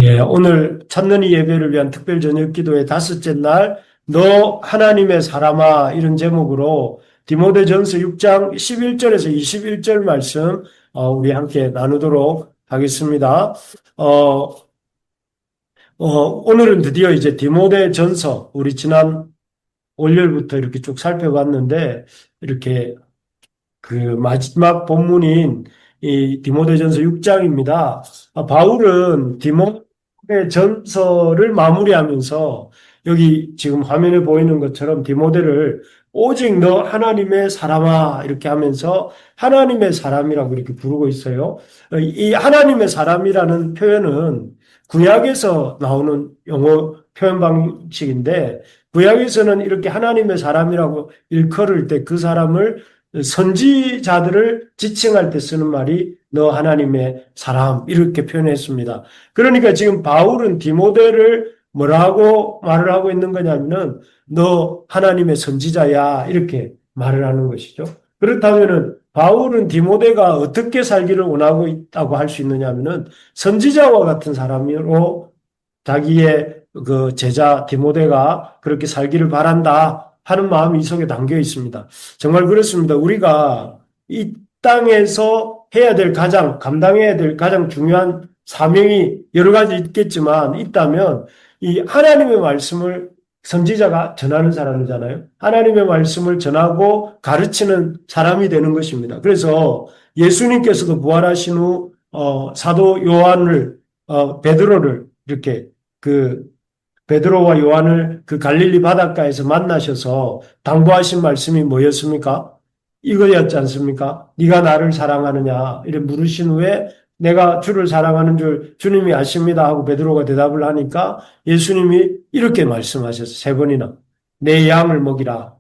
예, 오늘 찾는 이 예배를 위한 특별 저녁 기도의 다섯째 날, 너 하나님의 사람아, 이런 제목으로 디모데전서 6장 11절에서 21절 말씀 우리 함께 나누도록 하겠습니다. 어, 오늘은 드디어 이제 디모데전서, 우리 지난 월요일부터 이렇게 쭉 살펴봤는데, 이렇게 그 마지막 본문인 이 디모데전서 6장입니다. 바울은 디모데전서를 마무리하면서 여기 지금 화면에 보이는 것처럼 디모데를 오직 너 하나님의 사람아 이렇게 하면서 하나님의 사람이라고 이렇게 부르고 있어요. 이 하나님의 사람이라는 표현은 구약에서 나오는 영어 표현 방식인데 구약에서는 이렇게 하나님의 사람이라고 일컬을 때 그 사람을 선지자들을 지칭할 때 쓰는 말이 너 하나님의 사람 이렇게 표현했습니다. 그러니까 지금 바울은 디모데를 뭐라고 말을 하고 있는 거냐면은 너 하나님의 선지자야 이렇게 말을 하는 것이죠. 그렇다면은 바울은 디모데가 어떻게 살기를 원하고 있다고 할 수 있느냐면은 선지자와 같은 사람으로 자기의 그 제자 디모데가 그렇게 살기를 바란다 하는 마음이 이 속에 담겨 있습니다. 정말 그렇습니다. 우리가 이 땅에서 해야 될 감당해야 될 가장 중요한 사명이 여러 가지 있겠지만 있다면 이 하나님의 말씀을 선지자가 전하는 사람이잖아요. 하나님의 말씀을 전하고 가르치는 사람이 되는 것입니다. 그래서 예수님께서도 부활하신 후 사도 요한을 베드로를 이렇게 그 베드로와 요한을 그 갈릴리 바닷가에서 만나셔서 당부하신 말씀이 뭐였습니까? 이거였지 않습니까? 네가 나를 사랑하느냐 이렇게 물으신 후에 내가 주를 사랑하는 줄 주님이 아십니다 하고 베드로가 대답을 하니까 예수님이 이렇게 말씀하셨어요. 세 번이나 내 양을 먹이라.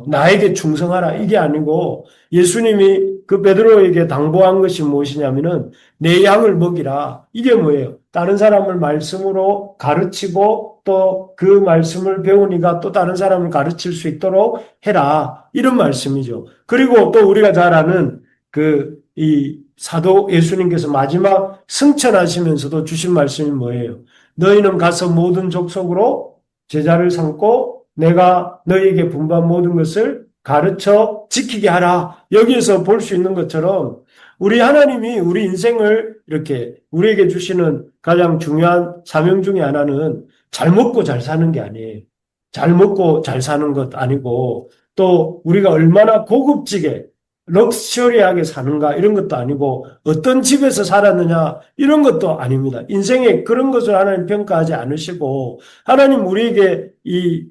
나에게 충성하라. 이게 아니고 예수님이 그 베드로에게 당부한 것이 무엇이냐면은 내 양을 먹이라. 이게 뭐예요? 다른 사람을 말씀으로 가르치고 또 그 말씀을 배우니까 또 다른 사람을 가르칠 수 있도록 해라. 이런 말씀이죠. 그리고 또 우리가 잘 아는 이 사도 예수님께서 마지막 승천하시면서도 주신 말씀이 뭐예요? 너희는 가서 모든 족속으로 제자를 삼고 내가 너희에게 분부한 모든 것을 가르쳐 지키게 하라. 여기에서 볼 수 있는 것처럼 우리 하나님이 우리 인생을 이렇게 우리에게 주시는 가장 중요한 사명 중에 하나는 잘 먹고 잘 사는 게 아니에요. 잘 먹고 잘 사는 것 아니고 또 우리가 얼마나 고급지게 럭셔리하게 사는가 이런 것도 아니고 어떤 집에서 살았느냐 이런 것도 아닙니다. 인생에 그런 것을 하나님 평가하지 않으시고 하나님 우리에게 이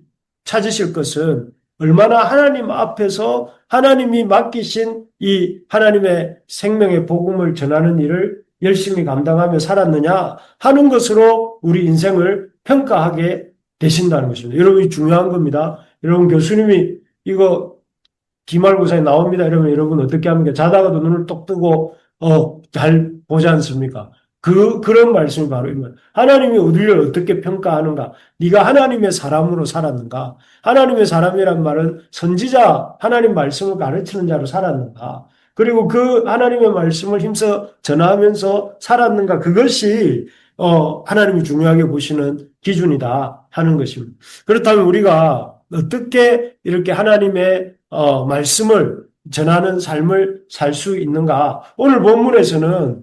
찾으실 것은 얼마나 하나님 앞에서 하나님이 맡기신 이 하나님의 생명의 복음을 전하는 일을 열심히 감당하며 살았느냐 하는 것으로 우리 인생을 평가하게 되신다는 것입니다. 여러분, 이 중요한 겁니다. 여러분, 교수님이 이거 기말고사에 나옵니다. 이러면 여러분 어떻게 합니까? 자다가도 눈을 똑 뜨고, 잘 보지 않습니까? 그런 말씀이 바로 이겁니다. 하나님이 우리를 어떻게 평가하는가? 네가 하나님의 사람으로 살았는가? 하나님의 사람이란 말은 선지자, 하나님 말씀을 가르치는 자로 살았는가? 그리고 그 하나님의 말씀을 힘써 전하면서 살았는가? 그것이, 하나님이 중요하게 보시는 기준이다 하는 것입니다. 그렇다면 우리가 어떻게 이렇게 하나님의 말씀을 전하는 삶을 살 수 있는가? 오늘 본문에서는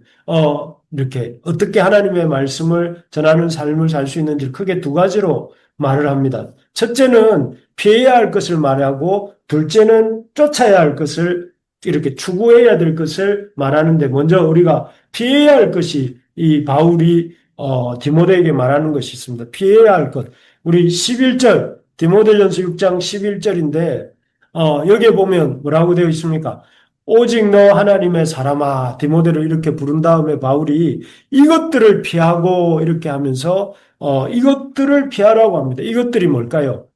이렇게 어떻게 하나님의 말씀을 전하는 삶을 살 수 있는지 크게 두 가지로 말을 합니다. 첫째는 피해야 할 것을 말하고 둘째는 쫓아야 할 것을 이렇게 추구해야 될 것을 말하는데 먼저 우리가 피해야 할 것이 이 바울이 디모데에게 말하는 것이 있습니다. 피해야 할 것. 우리 11절 디모데전서 6장 11절인데 여기에 보면 뭐라고 되어 있습니까? 오직 너 하나님의 사람아 디모데를 이렇게 부른 다음에 바울이 이것들을 피하고 이렇게 하면서 이것들을 피하라고 합니다. 이것들이 뭘까요?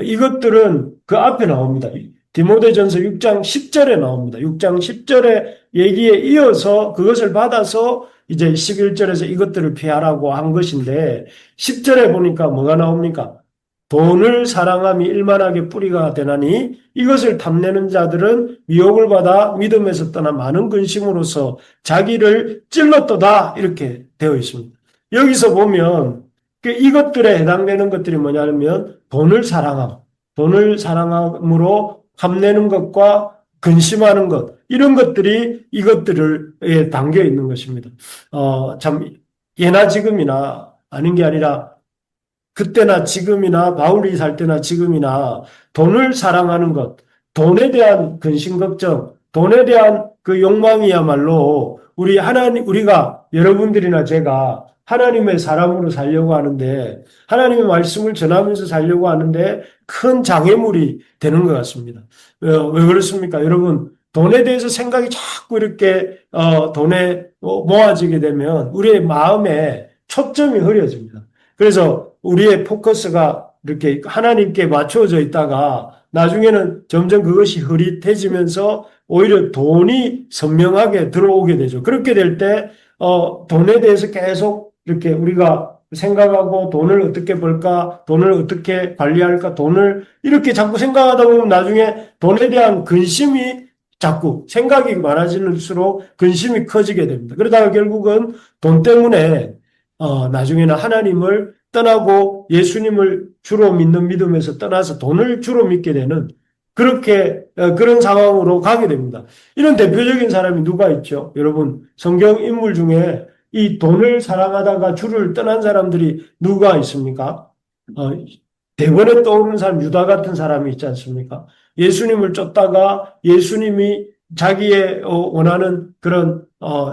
이것들은 그 앞에 나옵니다. 디모데전서 6장 10절에 나옵니다. 6장 10절의 얘기에 이어서 그것을 받아서 이제 11절에서 이것들을 피하라고 한 것인데 10절에 보니까 뭐가 나옵니까? 돈을 사랑함이 일만하게 뿌리가 되나니 이것을 탐내는 자들은 미혹을 받아 믿음에서 떠나 많은 근심으로서 자기를 찔렀도다 이렇게 되어 있습니다. 여기서 보면 이것들에 해당되는 것들이 뭐냐면 돈을 사랑함으로 합내는 것과 근심하는 것 이런 것들이 이것들을 담겨 있는 것입니다. 참 예나 지금이나 아닌 게 아니라 그때나 지금이나 바울이 살 때나 지금이나 돈을 사랑하는 것, 돈에 대한 근심 걱정, 돈에 대한 그 욕망이야말로 우리가 여러분들이나 제가 하나님의 사람으로 살려고 하는데 하나님의 말씀을 전하면서 살려고 하는데 큰 장애물이 되는 것 같습니다. 왜 그렇습니까? 여러분, 돈에 대해서 생각이 자꾸 이렇게 돈에 모아지게 되면 우리의 마음에 초점이 흐려집니다. 그래서 우리의 포커스가 이렇게 하나님께 맞춰져 있다가 나중에는 점점 그것이 흐릿해지면서 오히려 돈이 선명하게 들어오게 되죠. 그렇게 될 때, 돈에 대해서 계속 이렇게 우리가 생각하고 돈을 어떻게 벌까, 돈을 어떻게 관리할까, 돈을 이렇게 자꾸 생각하다 보면 나중에 돈에 대한 근심이 자꾸 생각이 많아질수록 근심이 커지게 됩니다. 그러다가 결국은 돈 때문에 나중에는 하나님을 떠나고 예수님을 주로 믿는 믿음에서 떠나서 돈을 주로 믿게 되는 그런 상황으로 가게 됩니다. 이런 대표적인 사람이 누가 있죠? 여러분, 성경 인물 중에 이 돈을 사랑하다가 주를 떠난 사람들이 누가 있습니까? 어, 대번에 떠오르는 사람, 유다 같은 사람이 있지 않습니까? 예수님을 쫓다가 예수님이 자기의 원하는 그런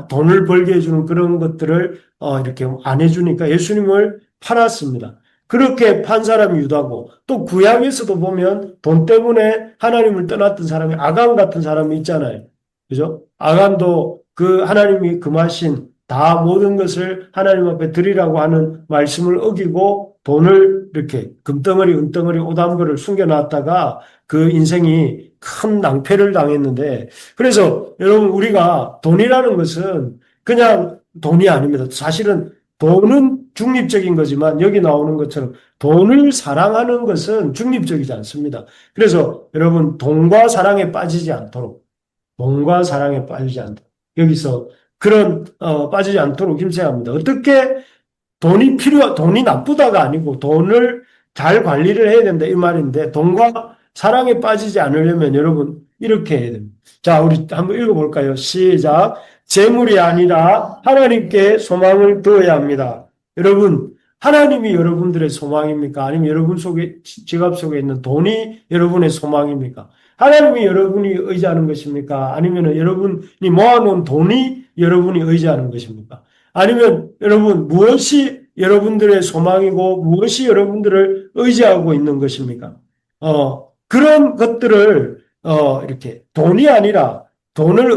돈을 벌게 해주는 그런 것들을 이렇게 안 해주니까 예수님을 팔았습니다. 그렇게 판 사람이 유다고 또 구약에서도 보면 돈 때문에 하나님을 떠났던 사람이 아간 같은 사람이 있잖아요. 그죠? 아간도 그 하나님이 금하신 다 모든 것을 하나님 앞에 드리라고 하는 말씀을 어기고 돈을 이렇게 금덩어리, 은덩어리, 오담거를 숨겨놨다가 그 인생이 큰 낭패를 당했는데 그래서 여러분 우리가 돈이라는 것은 그냥 돈이 아닙니다. 사실은 돈은 중립적인 거지만 여기 나오는 것처럼 돈을 사랑하는 것은 중립적이지 않습니다. 그래서 여러분 돈과 사랑에 빠지지 않도록 돈과 사랑에 빠지지 않도록 여기서 그런 빠지지 않도록 힘써야 합니다. 어떻게 돈이 나쁘다가 아니고 돈을 잘 관리를 해야 된다 이 말인데 돈과 사랑에 빠지지 않으려면 여러분 이렇게 해야 됩니다. 자, 우리 한번 읽어볼까요? 시작. 재물이 아니라 하나님께 소망을 두어야 합니다. 여러분, 하나님이 여러분들의 소망입니까? 아니면 여러분 속에, 지갑 속에 있는 돈이 여러분의 소망입니까? 하나님이 여러분이 의지하는 것입니까? 아니면 여러분이 모아놓은 돈이 여러분이 의지하는 것입니까? 아니면 여러분 무엇이 여러분들의 소망이고 무엇이 여러분들을 의지하고 있는 것입니까? 그런 것들을 이렇게 돈이 아니라 돈을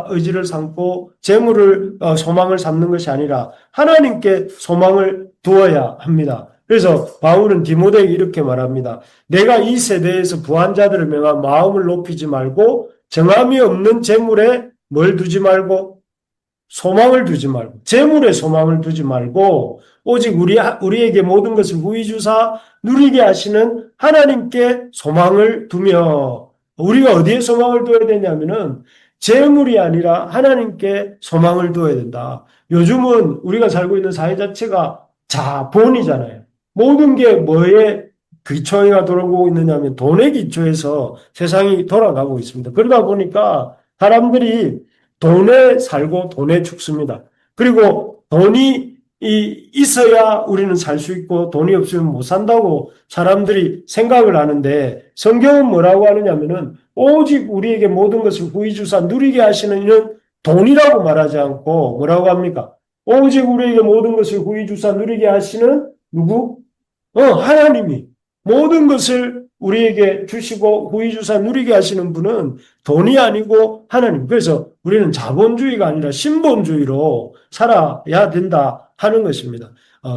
의지를 삼고 재물을 소망을 삼는 것이 아니라 하나님께 소망을 두어야 합니다. 그래서 바울은 디모데에게 이렇게 말합니다. 내가 이 세대에서 부한 자들을 명한 마음을 높이지 말고 정함이 없는 재물에 뭘 두지 말고 소망을 두지 말고 재물에 소망을 두지 말고 오직 우리에게 모든 것을 후히 주사 누리게 하시는 하나님께 소망을 두며 우리가 어디에 소망을 둬야 되냐면은 재물이 아니라 하나님께 소망을 둬야 된다. 요즘은 우리가 살고 있는 사회 자체가 자본이잖아요. 모든 게 뭐에 기초가 돌아가고 있느냐면 돈의 기초에서 세상이 돌아가고 있습니다. 그러다 보니까 사람들이 돈에 살고 돈에 죽습니다. 그리고 돈이 있어야 우리는 살 수 있고 돈이 없으면 못 산다고 사람들이 생각을 하는데 성경은 뭐라고 하느냐면은 오직 우리에게 모든 것을 후히 주사 누리게 하시는 이는 돈이라고 말하지 않고 뭐라고 합니까? 오직 우리에게 모든 것을 후히 주사 누리게 하시는 누구? 하나님이 모든 것을 우리에게 주시고 후히 주사 누리게 하시는 분은 돈이 아니고 하나님. 그래서 우리는 자본주의가 아니라 신본주의로 살아야 된다 하는 것입니다.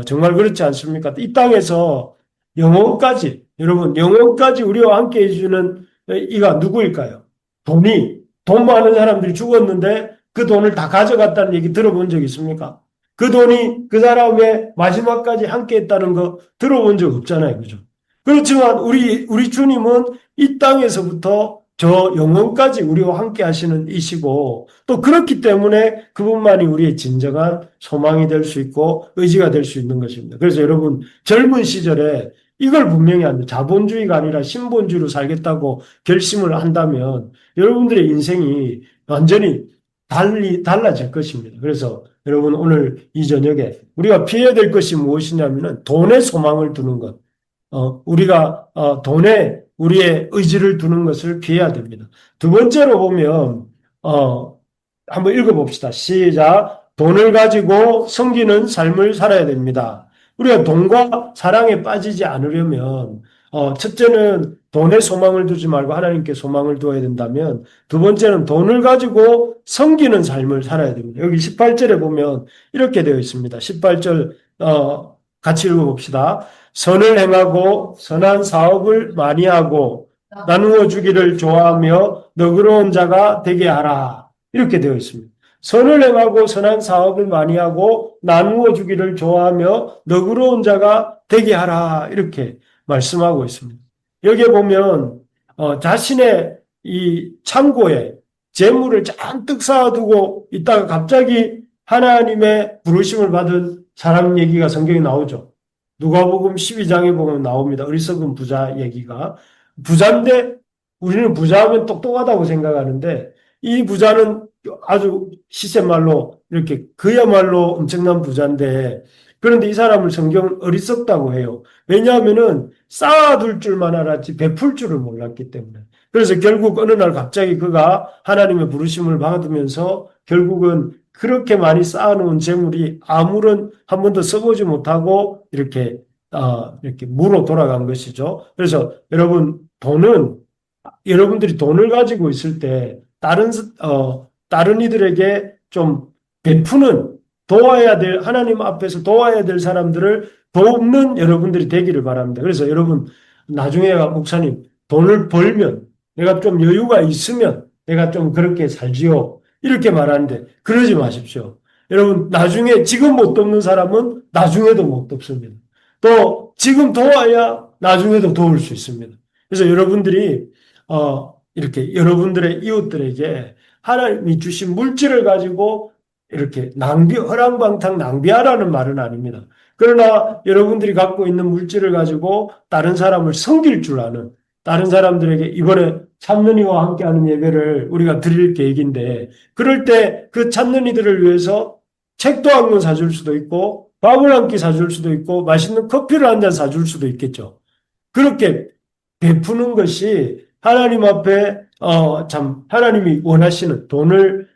정말 그렇지 않습니까? 이 땅에서 영혼까지 여러분 영혼까지 우리와 함께 해주는 이가 누구일까요? 돈 많은 사람들이 죽었는데 그 돈을 다 가져갔다는 얘기 들어본 적 있습니까? 그 돈이 그 사람의 마지막까지 함께 했다는 거 들어본 적 없잖아요. 그죠? 그렇지만 우리 주님은 이 땅에서부터 저 영혼까지 우리와 함께 하시는 이시고 또 그렇기 때문에 그분만이 우리의 진정한 소망이 될 수 있고 의지가 될 수 있는 것입니다. 그래서 여러분 젊은 시절에 이걸 분명히 합니다. 자본주의가 아니라 신본주의로 살겠다고 결심을 한다면 여러분들의 인생이 완전히 달라질 것입니다. 그래서 여러분 오늘 이 저녁에 우리가 피해야 될 것이 무엇이냐면은 돈에 소망을 두는 것. 우리가 돈에 우리의 의지를 두는 것을 피해야 됩니다. 두 번째로 보면 한번 읽어봅시다. 시작. 돈을 가지고 섬기는 삶을 살아야 됩니다. 우리가 돈과 사랑에 빠지지 않으려면 첫째는 돈에 소망을 두지 말고 하나님께 소망을 두어야 된다면 두 번째는 돈을 가지고 섬기는 삶을 살아야 됩니다. 여기 18절에 보면 이렇게 되어 있습니다. 18절 같이 읽어봅시다. 선을 행하고 선한 사업을 많이 하고 나누어 주기를 좋아하며 너그러운 자가 되게 하라. 이렇게 되어 있습니다. 선을 행하고 선한 사업을 많이 하고 나누어 주기를 좋아하며 너그러운 자가 되게 하라. 이렇게 말씀하고 있습니다. 여기에 보면 자신의 이 창고에 재물을 잔뜩 쌓아두고 있다가 갑자기 하나님의 부르심을 받은 사람 얘기가 성경에 나오죠. 누가복음 12장에 보면 나옵니다. 어리석은 부자 얘기가. 부자인데 우리는 부자하면 똑똑하다고 생각하는데 이 부자는 아주 시세말로 이렇게 그야말로 엄청난 부자인데 그런데 이 사람을 성경은 어리석다고 해요. 왜냐하면은 쌓아둘 줄만 알았지 베풀 줄을 몰랐기 때문에. 그래서 결국 어느 날 갑자기 그가 하나님의 부르심을 받으면서 결국은 그렇게 많이 쌓아놓은 재물이 아무런 한 번도 써보지 못하고 이렇게 무로 돌아간 것이죠. 그래서 여러분 돈은 여러분들이 돈을 가지고 있을 때 다른 이들에게 좀 베푸는 도와야 될 하나님 앞에서 도와야 될 사람들을 돕는 여러분들이 되기를 바랍니다. 그래서 여러분 나중에 목사님 돈을 벌면 내가 좀 여유가 있으면 내가 좀 그렇게 살지요. 이렇게 말하는데 그러지 마십시오. 여러분 나중에 지금 못 돕는 사람은 나중에도 못 돕습니다. 또 지금 도와야 나중에도 도울 수 있습니다. 그래서 여러분들이 이렇게 여러분들의 이웃들에게 하나님이 주신 물질을 가지고 이렇게 허랑방탕 낭비하라는 말은 아닙니다. 그러나 여러분들이 갖고 있는 물질을 가지고 다른 사람을 섬길 줄 아는 다른 사람들에게 이번에 찾는 이와 함께하는 예배를 우리가 드릴 계획인데 그럴 때 그 찾는 이들을 위해서 책도 한 권 사줄 수도 있고 밥을 한 끼 사줄 수도 있고 맛있는 커피를 한 잔 사줄 수도 있겠죠. 그렇게 베푸는 것이 하나님 앞에 참 하나님이 원하시는 돈을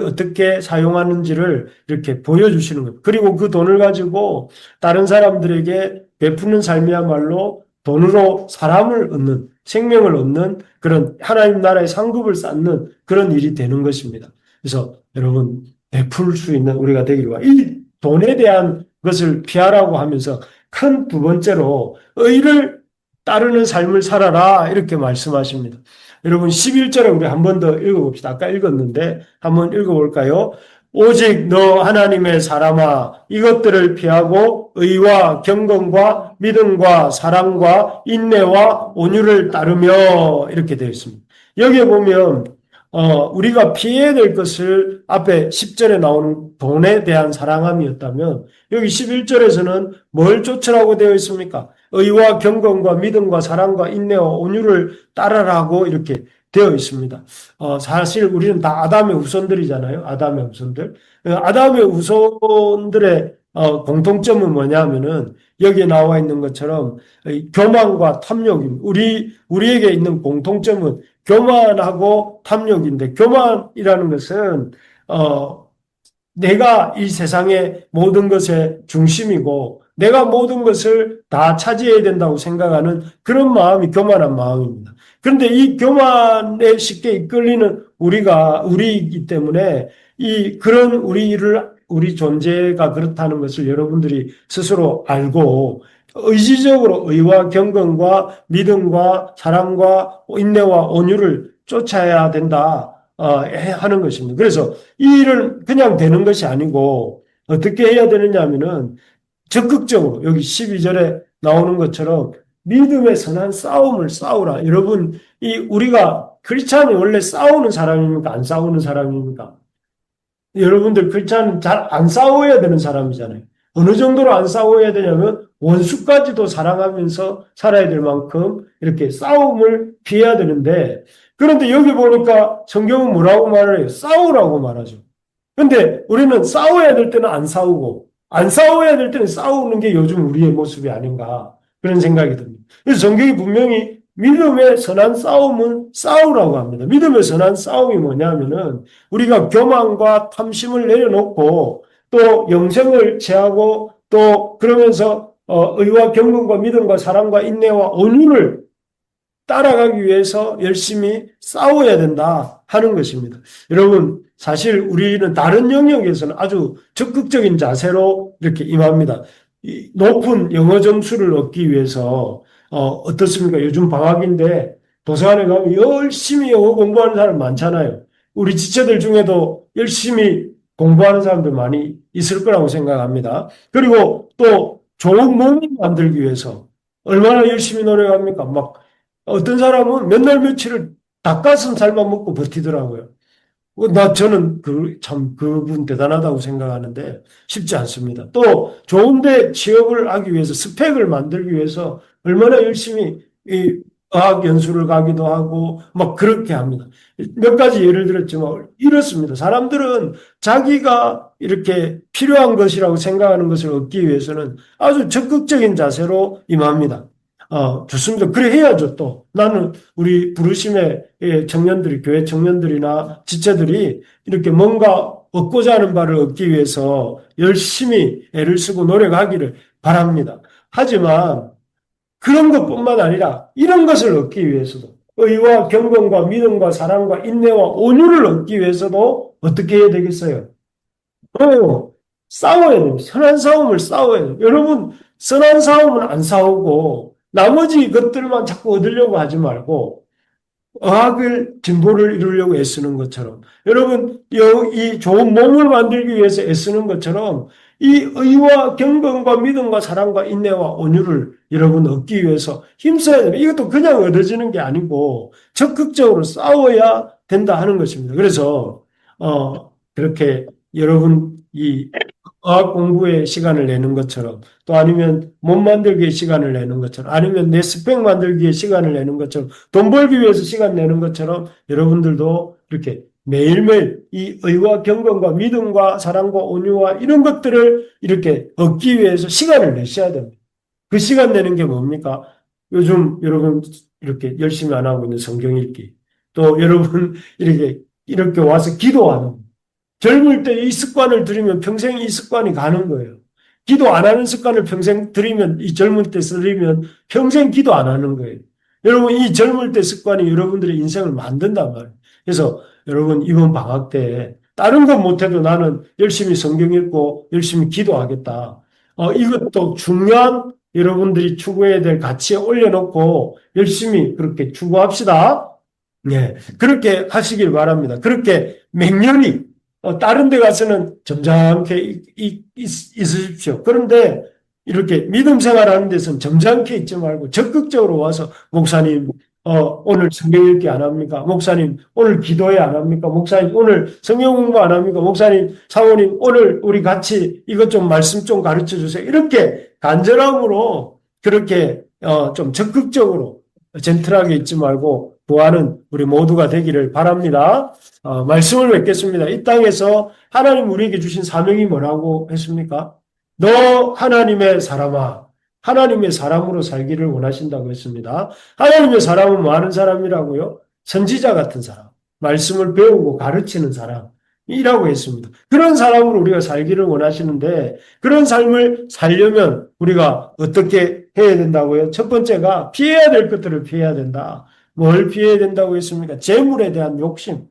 어떻게 사용하는지를 이렇게 보여주시는 거예요. 그리고 그 돈을 가지고 다른 사람들에게 베푸는 삶이야말로 돈으로 사람을 얻는 생명을 얻는 그런 하나님 나라의 상급을 쌓는 그런 일이 되는 것입니다. 그래서 여러분 베풀 수 있는 우리가 되기를 바랍니다. 이 돈에 대한 것을 피하라고 하면서 큰 두 번째로 의를 따르는 삶을 살아라 이렇게 말씀하십니다. 여러분 11절에 우리 한 번 더 읽어봅시다. 아까 읽었는데 한번 읽어볼까요? 오직 너 하나님의 사람아 이것들을 피하고 의와 경건과 믿음과 사랑과 인내와 온유를 따르며 이렇게 되어 있습니다. 여기에 보면 우리가 피해야 될 것을 앞에 10절에 나오는 돈에 대한 사랑함이었다면 여기 11절에서는 뭘 쫓으라고 되어 있습니까? 의와 경건과 믿음과 사랑과 인내와 온유를 따르라고 이렇게 되어 있습니다. 사실 우리는 다 아담의 후손들이잖아요. 아담의 후손들. 아담의 후손들의 공통점은 뭐냐면은 여기에 나와 있는 것처럼 교만과 탐욕입니다. 우리에게 있는 공통점은 교만하고 탐욕인데 교만이라는 것은 내가 이 세상의 모든 것의 중심이고 내가 모든 것을 다 차지해야 된다고 생각하는 그런 마음이 교만한 마음입니다. 그런데 이 교만에 쉽게 이끌리는 우리이기 때문에 그런 우리 존재가 그렇다는 것을 여러분들이 스스로 알고 의지적으로 의와 경건과 믿음과 사랑과 인내와 온유를 쫓아야 된다 하는 것입니다. 그래서 이 일은 그냥 되는 것이 아니고 어떻게 해야 되느냐 하면은 적극적으로 여기 12절에 나오는 것처럼 믿음의 선한 싸움을 싸우라. 여러분, 우리가 크리스찬이 원래 싸우는 사람입니까? 안 싸우는 사람입니까? 여러분들 크리스찬은 잘 안 싸워야 되는 사람이잖아요. 어느 정도로 안 싸워야 되냐면 원수까지도 사랑하면서 살아야 될 만큼 이렇게 싸움을 피해야 되는데, 그런데 여기 보니까 성경은 뭐라고 말을 해요? 싸우라고 말하죠. 근데 우리는 싸워야 될 때는 안 싸우고 안 싸워야 될 때는 싸우는 게 요즘 우리의 모습이 아닌가 그런 생각이 듭니다. 그래서 성경이 분명히 믿음의 선한 싸움은 싸우라고 합니다. 믿음의 선한 싸움이 뭐냐면은 우리가 교만과 탐심을 내려놓고 또 영생을 취하고 또 그러면서 의와 경건과 믿음과 사랑과 인내와 온유를 따라가기 위해서 열심히 싸워야 된다 하는 것입니다. 여러분, 사실 우리는 다른 영역에서는 아주 적극적인 자세로 이렇게 임합니다. 높은 영어 점수를 얻기 위해서 어떻습니까? 요즘 방학인데 도서관에 가면 열심히 영어 공부하는 사람 많잖아요. 우리 지체들 중에도 열심히 공부하는 사람들 많이 있을 거라고 생각합니다. 그리고 또 좋은 몸을 만들기 위해서 얼마나 열심히 노력합니까? 막 어떤 사람은 몇 날 며칠을 닭가슴살만 먹고 버티더라고요. 저는 참 그분 대단하다고 생각하는데 쉽지 않습니다. 또 좋은데 취업을 하기 위해서 스펙을 만들기 위해서 얼마나 열심히 이 어학 연수를 가기도 하고 막 그렇게 합니다. 몇 가지 예를 들었지만 이렇습니다. 사람들은 자기가 이렇게 필요한 것이라고 생각하는 것을 얻기 위해서는 아주 적극적인 자세로 임합니다. 좋습니다. 그래 해야죠, 또. 나는 우리 부르심의 청년들이, 교회 청년들이나 지체들이 이렇게 뭔가 얻고자 하는 바를 얻기 위해서 열심히 애를 쓰고 노력하기를 바랍니다. 하지만 그런 것뿐만 아니라 이런 것을 얻기 위해서도 의와 경건과 믿음과 사랑과 인내와 온유를 얻기 위해서도 어떻게 해야 되겠어요? 싸워야 돼요. 선한 싸움을 싸워야 돼요. 여러분, 선한 싸움은 안 싸우고 나머지 것들만 자꾸 얻으려고 하지 말고 어학을 진보를 이루려고 애쓰는 것처럼 여러분 이 좋은 몸을 만들기 위해서 애쓰는 것처럼 이 의와 경건과 믿음과 사랑과 인내와 온유를 여러분 얻기 위해서 힘써야 됩니다. 이것도 그냥 얻어지는 게 아니고 적극적으로 싸워야 된다 하는 것입니다. 그래서 그렇게 여러분 이 어학 공부에 시간을 내는 것처럼 또 아니면 몸 만들기에 시간을 내는 것처럼 아니면 내 스펙 만들기에 시간을 내는 것처럼 돈 벌기 위해서 시간 내는 것처럼 여러분들도 이렇게 매일매일 이 의와 경건과 믿음과 사랑과 온유와 이런 것들을 이렇게 얻기 위해서 시간을 내셔야 됩니다. 그 시간 내는 게 뭡니까? 요즘 여러분 이렇게 열심히 안 하고 있는 성경 읽기. 또 여러분 이렇게 와서 기도하는 젊을 때 이 습관을 들이면 평생 이 습관이 가는 거예요. 기도 안 하는 습관을 평생 들이면, 이 젊을 때 들이면 평생 기도 안 하는 거예요. 여러분, 이 젊을 때 습관이 여러분들의 인생을 만든단 말이에요. 그래서 여러분, 이번 방학 때 다른 건 못해도 나는 열심히 성경 읽고 열심히 기도하겠다. 이것도 중요한 여러분들이 추구해야 될 가치에 올려놓고 열심히 그렇게 추구합시다. 네, 그렇게 하시길 바랍니다. 그렇게 맹렬히 다른 데 가서는 점잖게 있으십시오. 그런데 이렇게 믿음 생활하는 데서는 점잖게 있지 말고 적극적으로 와서 목사님 오늘 성경 읽기 안 합니까? 목사님 오늘 기도회 안 합니까? 목사님 오늘 성경 공부 안 합니까? 목사님 사모님 오늘 우리 같이 이것 좀 말씀 좀 가르쳐 주세요. 이렇게 간절함으로 그렇게 좀 적극적으로 젠틀하게 있지 말고 구하는 우리 모두가 되기를 바랍니다. 말씀을 맺겠습니다. 이 땅에서 하나님 우리에게 주신 사명이 뭐라고 했습니까? 너 하나님의 사람아, 하나님의 사람으로 살기를 원하신다고 했습니다. 하나님의 사람은 뭐 하는 사람이라고요? 선지자 같은 사람, 말씀을 배우고 가르치는 사람이라고 했습니다. 그런 사람으로 우리가 살기를 원하시는데 그런 삶을 살려면 우리가 어떻게 해야 된다고요? 첫 번째가 피해야 될 것들을 피해야 된다. 뭘 피해야 된다고 했습니까? 재물에 대한 욕심,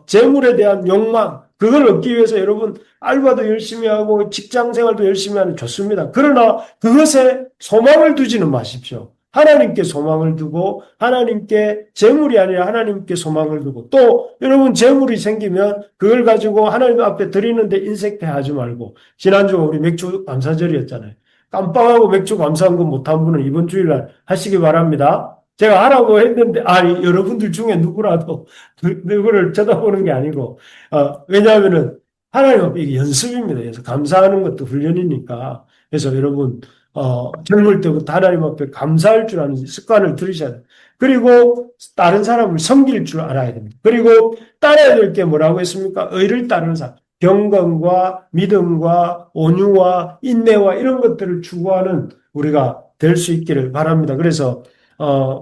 재물에 대한 욕망, 그걸 얻기 위해서 여러분 알바도 열심히 하고 직장 생활도 열심히 하는 좋습니다. 그러나 그것에 소망을 두지는 마십시오. 하나님께 소망을 두고 하나님께 재물이 아니라 하나님께 소망을 두고 또 여러분 재물이 생기면 그걸 가지고 하나님 앞에 드리는데 인색해하지 말고 지난주 우리 맥주 감사절이었잖아요. 깜빡하고 맥주 감사한 거 못한 분은 이번 주일날 하시기 바랍니다. 제가 하라고 했는데, 여러분들 중에 누구라도 누구를 쳐다보는 게 아니고, 왜냐하면은 하나님 앞에 이게 연습입니다. 그래서 감사하는 것도 훈련이니까. 그래서 여러분, 젊을 때부터 하나님 앞에 감사할 줄 아는 습관을 들이셔야 돼요. 그리고 다른 사람을 섬길 줄 알아야 됩니다. 그리고 따라야 될 게 뭐라고 했습니까? 의를 따르는 사람. 경건과 믿음과 온유와 인내와 이런 것들을 추구하는 우리가 될 수 있기를 바랍니다. 그래서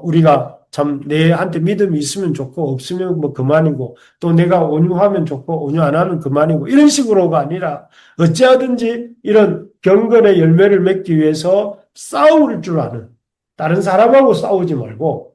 우리가 참 내한테 믿음이 있으면 좋고 없으면 뭐 그만이고 또 내가 온유하면 좋고 온유 안 하면 그만이고 이런 식으로가 아니라 어찌하든지 이런 경건의 열매를 맺기 위해서 싸울 줄 아는 다른 사람하고 싸우지 말고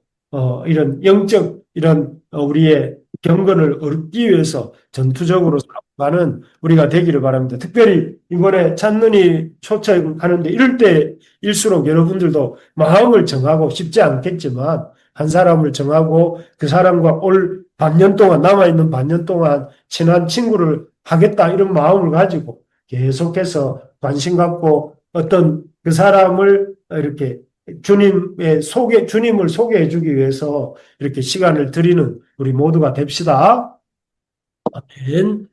이런 영적 이런 우리의 경건을 얻기 위해서 전투적으로 싸워가는 우리가 되기를 바랍니다. 특별히 이번에 찬눈이 초청하는데 이럴 때일수록 여러분들도 마음을 정하고 쉽지 않겠지만 한 사람을 정하고 그 사람과 올 반년 동안 남아있는 반년 동안 친한 친구를 하겠다 이런 마음을 가지고 계속해서 관심 갖고 어떤 그 사람을 이렇게 주님을 소개해 주기 위해서 이렇게 시간을 드리는 우리 모두가 됩시다. 아멘.